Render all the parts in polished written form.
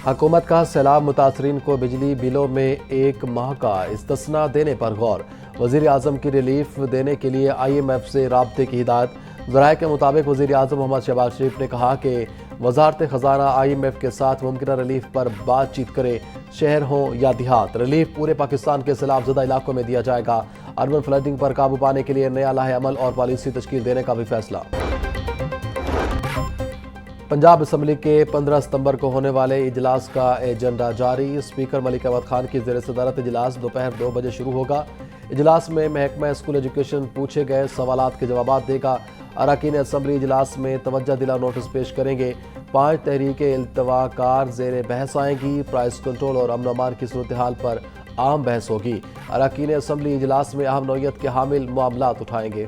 حکومت کا سیلاب متاثرین کو بجلی بلوں میں 1 ماہ کا استثناء دینے پر غور۔ وزیر اعظم کی ریلیف دینے کے لیے IMF سے رابطے کی ہدایت۔ ذرائع کے مطابق وزیر اعظم محمد شہباز شریف نے کہا کہ وزارت خزانہ IMF کے ساتھ ممکنہ ریلیف پر بات چیت کرے، شہر ہوں یا دیہات۔ ریلیف پورے پاکستان کے سیلاب زدہ علاقوں میں دیا جائے گا۔ اربن فلڈنگ پر قابو پانے کے لیے نیا لاہ عمل اور پالیسی تشکیل دینے کا بھی فیصلہ۔ پنجاب اسمبلی کے 15 ستمبر کو ہونے والے اجلاس کا ایجنڈا جاری۔ اسپیکر ملک احمد خان کی زیر صدارت اجلاس دوپہر 2 بجے شروع ہوگا۔ اجلاس میں محکمہ اسکول ایجوکیشن پوچھے گئے سوالات کے جوابات دے گا۔ اراکین اسمبلی اجلاس میں توجہ دلا نوٹس پیش کریں گے۔ 5 تحریکیں التوا کار زیر بحث آئیں گی۔ پرائس کنٹرول اور امن و امان کی صورتحال پر عام بحث ہوگی۔ اراکین اسمبلی اجلاس میں اہم نوعیت کے حامل معاملات اٹھائیں گے۔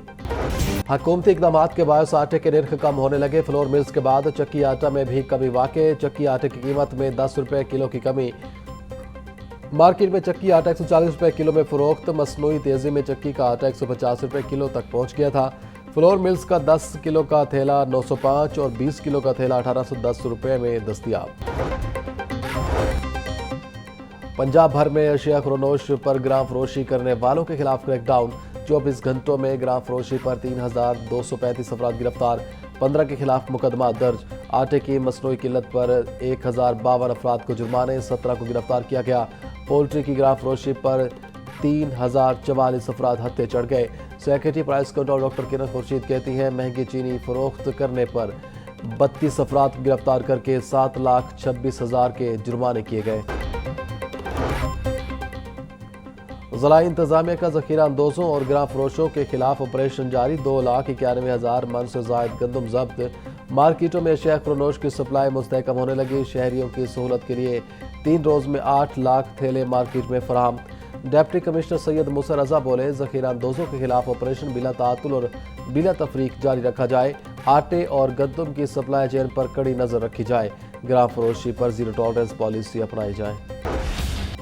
حکومتی اقدامات کے باعث آٹے کے نرخ کم ہونے لگے۔ فلور ملز کے بعد چکی آٹا میں بھی کمی واقع۔ چکی آٹے کی قیمت میں 10 روپے کلو کی کمی۔ مارکیٹ میں چکی آٹا 140 روپے کلو میں فروخت۔ مصنوعی تیزی میں چکی کا آٹا 150 روپے کلو تک پہنچ گیا تھا۔ فلور ملز کا 10 کلو کا تھیلا 905 اور 20 کلو کا تھیلا 1810 روپے میں دستیاب۔ پنجاب بھر میں اشیاء فروش پر گراں فروشی کرنے والوں کے خلاف کریک ڈاؤن۔ 24 گھنٹوں میں گراں فروشی پر 3235 افراد گرفتار۔ 15 کے خلاف مقدمات درج۔ آٹے کی مصنوعی قلت پر 1052 افراد کو جرمانے، 17 کو گرفتار کیا گیا۔ پولٹری کی گراں فروشی پر 3044 افراد ہتھے چڑھ گئے۔ سیکرٹری پرائس کنٹرول ڈاکٹر کرن خورشید کہتی ہیں مہنگی چینی فروخت کرنے پر 32 افراد کو گرفتار کر کے 7,26,000 کے جرمانے کیے گئے۔ ضلع انتظامیہ کا ذخیرہ اندوزوں اور گراں فروشوں کے خلاف آپریشن جاری۔ 2,91,000 من سے زائد گندم ضبط۔ مارکیٹوں میں اشیاء فروش کی سپلائی مستحکم ہونے لگی۔ شہریوں کی سہولت کے لیے 3 روز میں 8 لاکھ تھیلے مارکیٹ میں فراہم۔ ڈپٹی کمشنر سید موسیٰ رضا بولے ذخیرہ اندوزوں کے خلاف آپریشن بلا تعطل اور بلا تفریق جاری رکھا جائے۔ آٹے اور گندم کی سپلائی چین پر کڑی نظر رکھی جائے۔ گراں فروشی پر زیرو ٹالرنس پالیسی اپنائی جائے۔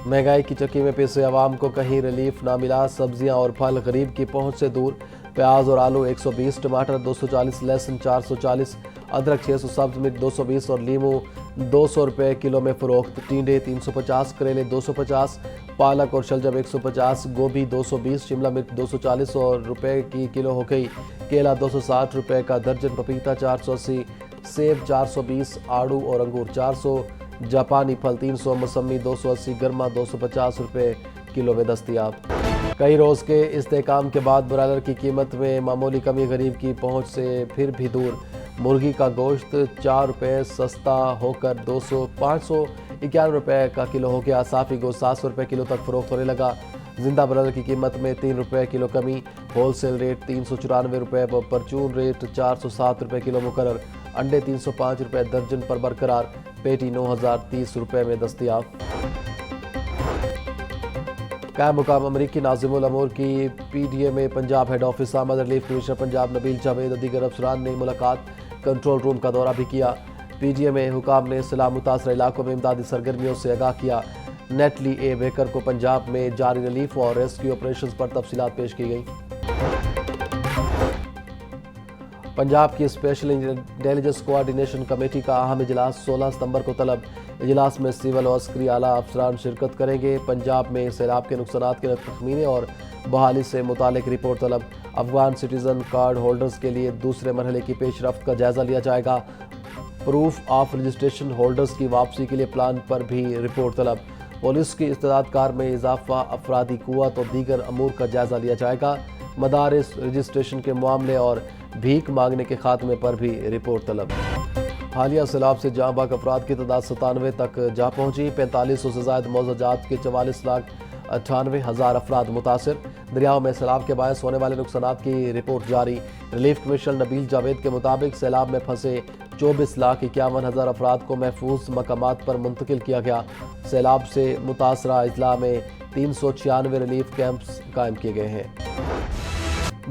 مہنگائی کی چکی میں پھنسے عوام کو کہیں ریلیف نہ ملا۔ سبزیاں اور پھل غریب کی پہنچ سے دور۔ پیاز اور آلو 120، ٹماٹر 240، لہسن 440، ادرک 600، سبز مرچ 220 اور لیمو 200 روپے کلو میں فروخت۔ ٹینڈے 350، کریلے 250، پالک اور شلجم 150، گوبھی 220، شملہ مرچ 240 اور روپے کی کلو ہو گئی۔ کیلا 260 روپے کا درجن، پپیتا 480، سیب 420، آڑو اور انگور 400، جاپانی پھل 300، موسمی 280، گرما 250 روپے کلو میں دستیاب۔ کئی روز کے استحکام کے بعد برائلر کی قیمت میں معمولی کمی غریب کی پہنچ سے پھر بھی دور۔ مرغی کا گوشت 4 روپے سستا ہو کر 591 روپے کا کلو ہو گیا۔ صافی گوشت 700 روپے کلو تک فروخت ہونے لگا۔ زندہ برائلر کی قیمت میں 3 روپے کلو کمی۔ ہول سیل ریٹ 394 روپے، پرچون ریٹ 407 روپے کلو مقرر۔ انڈے 305 روپے درجن پر برقرار۔ پیٹی 9030 روپے میں دستیاب۔ قائم مقام امریکی ناظم الامور کی PDA میں پنجاب ہیڈ آفس آمد۔ ریلیف کمشنر پنجاب نبیل جاوید اور دیگر افسران نے ملاقات، کنٹرول روم کا دورہ بھی کیا۔ PDA میں حکام نے سیلاب متاثرہ علاقوں میں امدادی سرگرمیوں سے آگاہ کیا۔ نیٹلی اے بیکر کو پنجاب میں جاری ریلیف اور ریسکیو آپریشنز پر تفصیلات پیش کی گئیں۔ پنجاب کی اسپیشل انٹیلیجنس کوآرڈینیشن کمیٹی کا اہم اجلاس 16 ستمبر کو طلب۔ اجلاس میں سول و عسکری اعلیٰ افسران شرکت کریں گے۔ پنجاب میں سیلاب کے نقصانات کے تخمینے اور بحالی سے متعلق رپورٹ طلب۔ افغان سٹیزن کارڈ ہولڈرز کے لیے دوسرے مرحلے کی پیش رفت کا جائزہ لیا جائے گا۔ پروف آف رجسٹریشن ہولڈرز کی واپسی کے لیے پلان پر بھی رپورٹ طلب۔ پولیس کی استعداد کار میں اضافہ، افرادی قوت اور دیگر امور کا جائزہ لیا جائے گا۔ مدارس رجسٹریشن کے معاملے اور بھیک مانگنے کے خاتمے پر بھی رپورٹ طلب۔ حالیہ سیلاب سے جاں بحق افراد کی تعداد 97 تک جا پہنچی۔ 4500 سے زائد موضوع جات کے 44,98,000 افراد متاثر۔ دریاؤں میں سیلاب کے باعث ہونے والے نقصانات کی رپورٹ جاری۔ ریلیف کمشنر نبیل جاوید کے مطابق سیلاب میں پھنسے 24,51,000 افراد کو محفوظ مقامات پر منتقل کیا گیا۔ سیلاب سے متاثرہ اضلاع میں 396 ریلیف کیمپس قائم کیے گئے ہیں۔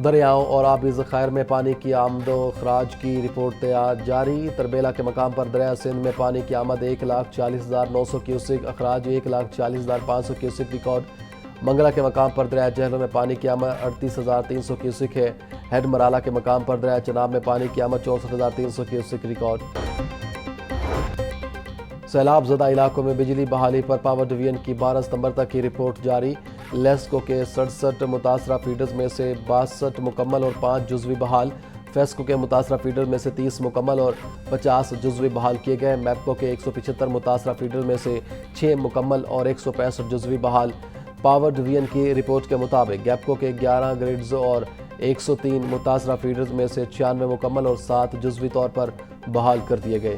دریاؤں اور آبی ذخائر میں پانی کی آمد و خراج کی رپورٹ جاری۔ تربیلا کے مقام پر دریائے سندھ میں پانی کی آمد 1,40,900 کیوسک، اخراج 1,40,500 کیوسک ریکارڈ۔ منگلہ کے مقام پر دریائے جہلم میں پانی کی آمد 38,300 کیوسک ہے۔ ہیڈ مرالہ کے مقام پر دریائے چناب میں پانی کی آمد 64,300 کیوسک ریکارڈ۔ سیلاب زدہ علاقوں میں بجلی بحالی پر پاور ڈویژن کی 12 ستمبر تک کی رپورٹ جاری۔ لیسکو کے 67 متاثرہ فیڈرز میں سے 62 مکمل اور 5 جزوی بحال۔ فیسکو کے متاثرہ فیڈر میں سے 30 مکمل اور 50 جزوی بحال کیے گئے۔ میپکو کے 175 متاثرہ فیڈر میں سے 6 مکمل اور 165 جزوی بحال۔ پاور ڈویژن کی رپورٹ کے مطابق گیپکو کے 11 گریڈز اور 103 متاثرہ فیڈرز میں سے 96 مکمل اور 7 جزوی طور پر بحال کر دیے گئے۔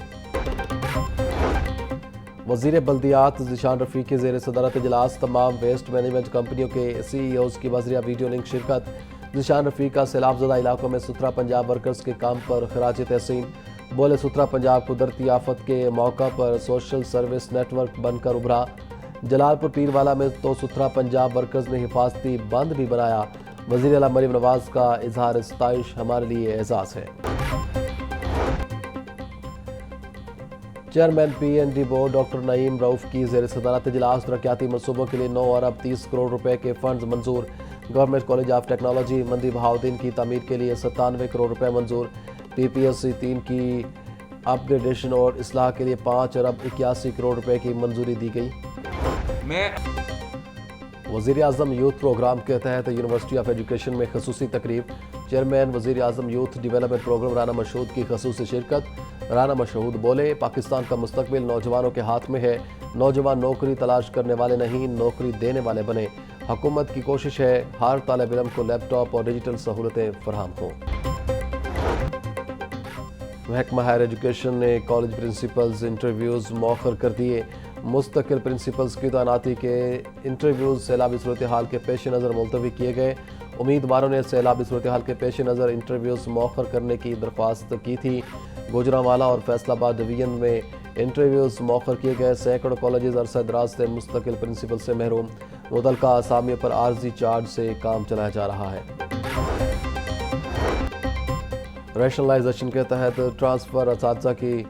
وزیر بلدیات ذیشان رفیق کے زیر صدارت اجلاس، تمام ویسٹ مینجمنٹ کمپنیوں کے سی ای اوز کی بذریعہ ویڈیو لنک شرکت۔ ذیشان رفیق کا سیلاب زدہ علاقوں میں ستھرا پنجاب ورکرز کے کام پر خراج تحسین۔ بولے ستھرا پنجاب قدرتی آفت کے موقع پر سوشل سروس نیٹ ورک بن کر ابھرا۔ جلال پور پیروالا میں تو ستھرا پنجاب ورکرز نے حفاظتی بند بھی بنایا۔ وزیر اعلیٰ مریم نواز کا اظہار ستائش ہمارے لیے اعزاز ہے۔ Chairman P N D board doctor Naeem Rauf کی زیر صدارت اجلاس، ترقیاتی منصوبوں کے لیے 9 ارب 30 کروڑ روپے کے funds Manzoor. Government college of technology مندی بہاؤدین کی تعمیر کے لیے 97 کروڑ روپے منظور۔ پی پی ایس سی 3 کی اپ گریڈیشن اور اصلاح کے لیے 5 ارب 81 کروڑ روپے کی منظوری دی گئی۔ وزیر اعظم یوتھ پروگرام کے تحت یونیورسٹی آف ایجوکیشن میں خصوصی تقریب۔ چیئرمین وزیر اعظم یوتھ ڈیولپمنٹ پروگرام رانا مشہود کی خصوصی شرکت۔ رانا مشہود بولے، پاکستان کا مستقبل نوجوانوں کے ہاتھ میں ہے۔ نوجوان نوکری تلاش کرنے والے نہیں، نوکری دینے والے بنے۔ حکومت کی کوشش ہے ہر طالب علم کو لیپ ٹاپ اور ڈیجیٹل سہولتیں فراہم ہوں۔ محکمہ ہائر ایجوکیشن نے کالج پرنسپلز انٹرویوز مؤخر کر دیے۔ مستقل پرنسپلز کی تعیناتی کے انٹرویوز سیلابی صورتحال کے پیش نظر ملتوی کیے گئے۔ امیدواروں نے سیلابی صورتحال کے پیش نظر انٹرویوز مؤخر کرنے کی درخواست کی تھی۔ گوجرانوالا اور فیصل آباد ڈویژن میں انٹرویوز مؤخر کیے گئے۔ سینکڑوں کالجز عرصہ دراز سے مستقل پرنسپل سے محروم۔ متعلقہ اسامیوں پر عارضی چارج سے کام چلایا جا رہا ہے۔ ریشنلائزیشن کے تحت ٹرانسفر اساتذہ کی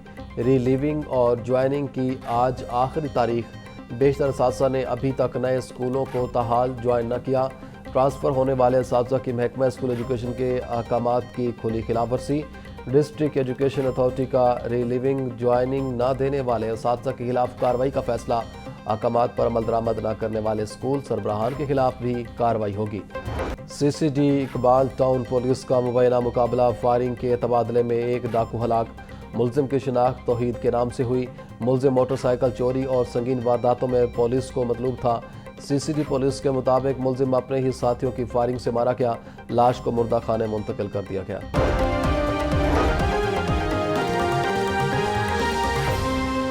ری لیونگ اور جوائننگ کی آج آخری تاریخ۔ بیشتر اساتذہ نے ابھی تک نئے اسکولوں کو تاحال جوائن نہ کیا۔ ٹرانسفر ہونے والے اساتذہ کی محکمہ اسکول ایجوکیشن کے احکامات کی کھلی خلاف ورزی۔ ڈسٹرکٹ ایجوکیشن اتھارٹی کا ری لیونگ جوائننگ نہ دینے والے اساتذہ کے خلاف کارروائی کا فیصلہ۔ احکامات پر عمل درآمد نہ کرنے والے اسکول سربراہان کے خلاف بھی کارروائی ہوگی۔ C C D Iqbal town police کا مبینہ مقابلہ فائرنگ کے تبادلے میں ایک ڈاکو ہلاک۔ ملزم کی شناخت توحید کے نام سے ہوئی۔ ملزم موٹر سائیکل چوری اور سنگین وارداتوں میں پولیس کو مطلوب تھا۔ سی سی ڈی پولیس کے مطابق ملزم اپنے ہی ساتھیوں کی فائرنگ سے مارا گیا۔ لاش کو مردہ خانے منتقل کر دیا گیا۔